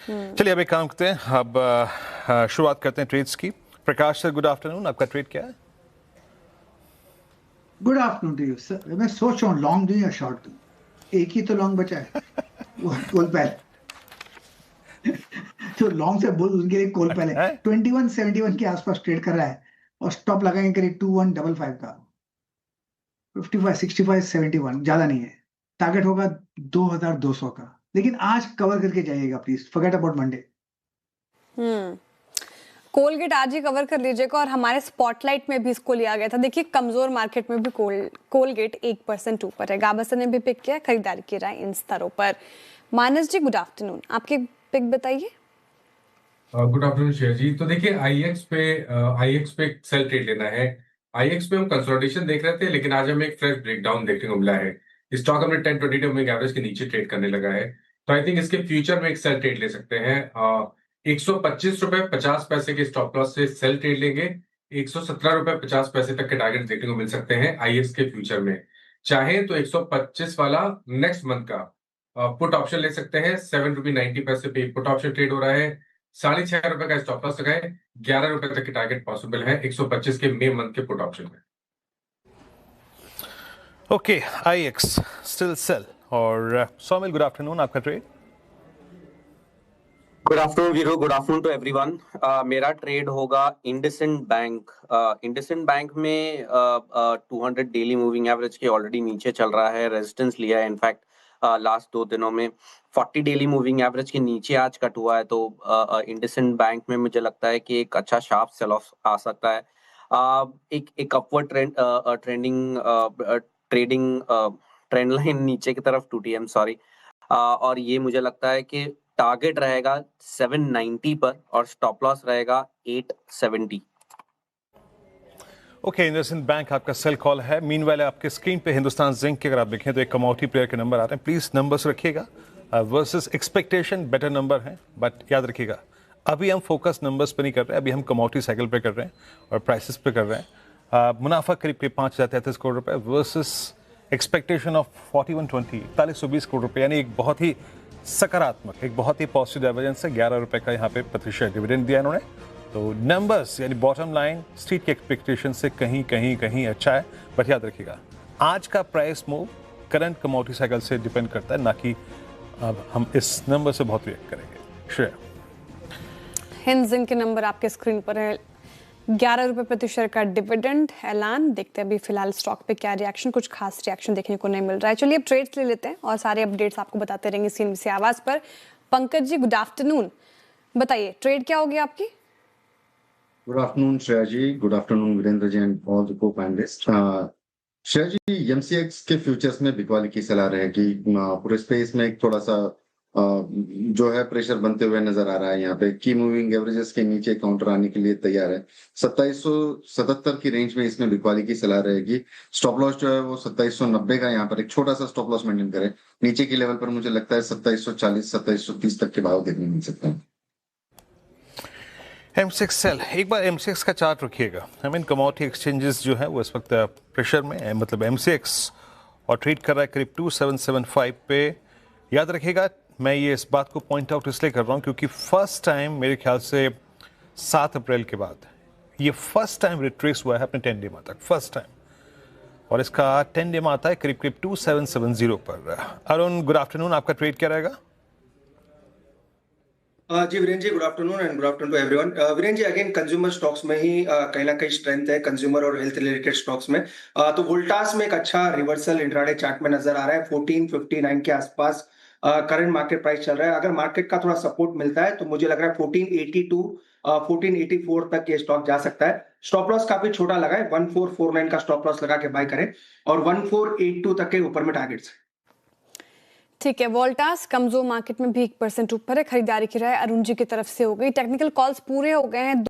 चलिए अब एक काम करते हैं, अब शुरुआत करते हैं ट्रेड्स की। Prakash sir, good afternoon. आपका ट्रेड क्या है? Good afternoon to you sir. मैं सोच रहा हूँ लॉन्ग दूं या शॉर्ट दूं। एक ही तो लॉन्ग बचा है, वो कोलपैल। तो लॉन्ग से बोल उनके लिए कोलपैल है। हैं? 2171 के आसपास ट्रेड कर रहा है और स्टॉप लगाएंगे करीब 2155 का। 55 65 71 ज्यादा नहीं है। टारगेट होगा 2200 का। लेकिन आज कवर करके जाइएगा please, forget about Monday. Colgate आज ही कवर कर लीजिएगा और हमारे स्पॉटलाइट में भी इसको लिया गया था। देखिए कमजोर मार्केट में भी कोलगेट 1% ऊपर है। गाबा ने भी पिक किया, खरीदारी की राय इन स्तरों पर। मानस जी गुड आफ्टरनून, आपकी पिक बताइए। गुड आफ्टरनून शेयर जी। तो देखिए आईएक्स पे सेल ट्रेड लेना है। आईएक्स पे हम कंसोलिडेशन देख रहे थे, लेकिन आज हमें एक फ्रेश ब्रेकडाउन देखने को मिला है। स्टॉक हमने 10-20 मूविंग एवरेज के नीचे ट्रेड करने लगा है। तो आई थिंक इसके फ्यूचर में एक सेल ट्रेड ले सकते हैं। 125 रुपए 50 पैसे के स्टॉप लॉस से सेल ट्रेड लेंगे। 117 रुपए 50 पैसे तक के टारगेट देखने को मिल सकते हैं आईएक्स के फ्यूचर में। चाहे तो 125 वाला नेक्स्ट मंथ का पुट ऑप्शन ले सकते हैं। 7 रुपये 90 पैसे पे पुट ऑप्शन ट्रेड हो रहा है। 6.5 रुपए का स्टॉप लॉस लगाए। 11 रुपए तक की टारगेट पॉसिबल है 125 के मई मंथ के पुट ऑप्शन में। Okay, IEX still sell. और सोमिल, गुड आफ्टरनून। आपका trade? Good afternoon Veeru, good afternoon to everyone. मेरा ट्रेड होगा इंडसइंड बैंक। इंडसइंड बैंक में 200 डेली मूविंग एवरेज के ऑलरेडी नीचे चल रहा है, रेजिस्टेंस लिया है। इनफैक्ट लास्ट 2 दिनों में 40 डेली मूविंग एवरेज के नीचे आज कट हुआ है। तो इंडसइंड बैंक में मुझे लगता है कि एक अच्छा शार्प सेल ऑफ आ सकता है। एक अपवर्ड ट्रेंड लाइन नीचे की तरफ टूटी, आई एम सॉरी। और ये मुझे लगता है कि टारगेट रहेगा 790 पर और स्टॉप लॉस रहेगा 870। ओके, इंडसइंड बैंक आपका सेल कॉल है। मीनवाइल आपके स्क्रीन पे हिंदुस्तान जिंक के अगर आप देखें तो एक कमोडिटी प्लेयर के नंबर आ रहे हैं। प्लीज नंबर्स रखिएगा। वर्सेस एक्सपेक्टेशन बेटर नंबर है, बट याद रखिएगा अभी हम फोकस नंबर्स पे नहीं कर रहे हैं, अभी हम कमोडिटी साइकिल पे कर रहे हैं और प्राइसेस पे कर रहे हैं। मुनाफा करीब करीब 5,033 करोड़ रुपए वर्सेस एक्सपेक्टेशन ऑफ 4120 4120 करोड़ रुपए, यानी एक बहुत ही सकारात्मक, एक बहुत ही पॉजिटिव डाइवर्जेंस है। 11 रुपए का यहाँ पे प्रतिशत डिविडेंड दिया इन्होंने। तो नंबर्स यानी बॉटम लाइन स्ट्रीट के एक्सपेक्टेशन से कहीं कहीं कहीं अच्छा है, बट याद रखिएगा आज का price move current commodity cycle से डिपेंड करता है, ना कि अब हम इस नंबर से बहुत रिएक्ट करेंगे। शेयर हिंद जिंक के नंबर आपके स्क्रीन पर है। 11 रुपए प्रति शेयर का डिविडेंड ऐलान। देखते हैं अभी फिलहाल स्टॉक पे क्या रिएक्शन, कुछ खास रिएक्शन देखने को नहीं मिल रहा है। चलिए अब ट्रेड्स ले लेते हैं और सारे अपडेट्स आपको बताते रहेंगे सीएनबीसी आवाज पर। पंकज जी गुड आफ्टरनून, बताइए ट्रेड क्या होगी आपकी? Good afternoon Shreya ji, good afternoon Virendra ji and all the co-panelist. Shreya ji, MCX के फ्यूचर्स में बिकवाली की सलाह रहेगी। पूरे स्पेस में एक थोड़ा सा जो है प्रेशर बनते हुए नजर आ रहा है। यहाँ पे की मूविंग एवरेजेस के नीचे काउंटर आने के लिए तैयार है। 2777 की रेंज में इसमें बिकवाली की सलाह रहेगी। स्टॉप लॉस जो है वो 2790 का, यहाँ पर एक छोटा सा स्टॉप लॉस मेंटेन करें। नीचे की लेवल पर मुझे लगता है 2740 2730 तक के भाव देखने मिल सकते हैं। M6 सेल, एक बार M6 का चार्ट रखिएगा। आई मीन कमोडिटी एक्सचेंजेस जो है वो इस वक्त प्रेशर में है, मतलब M6 और ट्रेड कर रहा है करीब 2775 पे। याद रखिएगा मैं ये इस बात को पॉइंट आउट इसलिए कर रहा हूँ क्योंकि फर्स्ट टाइम मेरे ख्याल से 7 अप्रैल के बाद ये फर्स्ट टाइम रिट्रेस हुआ है अपने 10 डे मा तक, फर्स्ट टाइम। और इसका 10 डे मा आता है करीब करीब 2770 पर। अरुण गुड आफ्टरनून, आपका ट्रेड क्या रहेगा? जी Virendra ji, good afternoon and good afternoon to everyone. Virendra ji, again consumer stocks में ही कहीं ना कहीं स्ट्रेंथ है, कंज्यूमर और हेल्थ रिलेटेड स्टॉक्स में। तो वोल्टास में एक अच्छा रिवर्सल इंट्राडे चार्ट में नजर आ रहा है। 1459 के आसपास करंट मार्केट प्राइस चल रहा है। अगर मार्केट का थोड़ा सपोर्ट मिलता है तो मुझे लग रहा है 1482 1484 तक ये स्टॉक जा सकता है। स्टॉप लॉस काफी छोटा लगा है, 1449 का स्टॉप लॉस लगा के बाय करें और 1482 तक के ऊपर में टारगेट्स है। ठीक है, वोल्टास कमजोर मार्केट में भी 1% ऊपर है। खरीदारी की राय अरुण जी की तरफ से हो गई। टेक्निकल कॉल्स पूरे हो गए हैं।